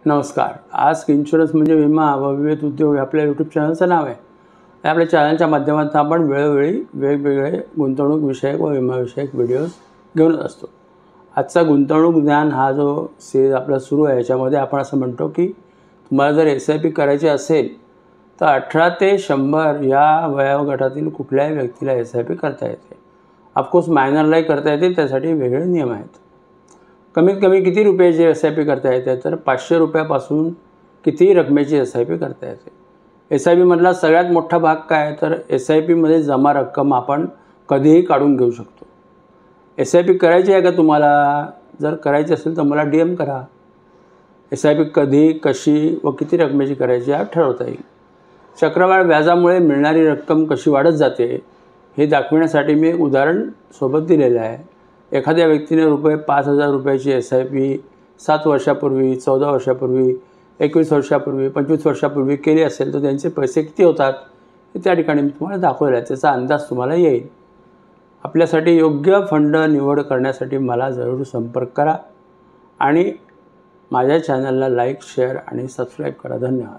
नमस्कार. आज इन्शुरन्स म्हणजे विमा व विविध उद्योग आपल्या यूट्यूब चॅनलचं नाव आहे. आपल्या चॅनलच्या माध्यमातून आपण वेळोवेळी वेगवेगळे गुंतवणूक विषयक व विमाविषयक व्हिडिओज घेऊन असतो. आजचा गुंतवणूक ज्ञान हा जो सीरीज आपला सुरू आहे याच्यामध्ये आपण असं म्हणतो की तुम्हाला जर SIP करायची असेल तर 18 ते 100 या वयोगटातील कुठल्याही व्यक्तीला SIP करता येते. ऑफकोर्स मायनरलाही करता येते, त्यासाठी वेगळे नियम आहेत. कमीत कमी किती रुपयाची SIP करता येते तर 500 रुपयापासून कितीही रकमेची SIP करता येते. SIPमधला सगळ्यात मोठा भाग काय तर SIPमध्ये जमा रक्कम आपण कधीही काढून घेऊ शकतो. SIP करायची आहे का तुम्हाला? जर करायची असेल तर मला DM करा. SIP कधी, कशी व किती रकमेची करायची आहे ठरवता येईल. चक्रवाढ व्याजामुळे मिळणारी रक्कम कशी वाढत जाते हे दाखविण्यासाठी मी एक उदाहरण सोबत दिलेलं आहे. एखाद्या व्यक्तीने ₹5,000 रुपयाची SIP 7 वर्षापूर्वी, 14 वर्षापूर्वी, 21 वर्षापूर्वी, 25 वर्षापूर्वी केली असेल तर त्यांचे पैसे किती होतात हे त्या ठिकाणी मी तुम्हाला दाखवलं आहे. त्याचा अंदाज तुम्हाला येईल. आपल्यासाठी योग्य फंड निवड करण्यासाठी मला जरूर संपर्क करा आणि माझ्या चॅनलला लाईक, शेअर आणि सबस्क्राईब करा. धन्यवाद.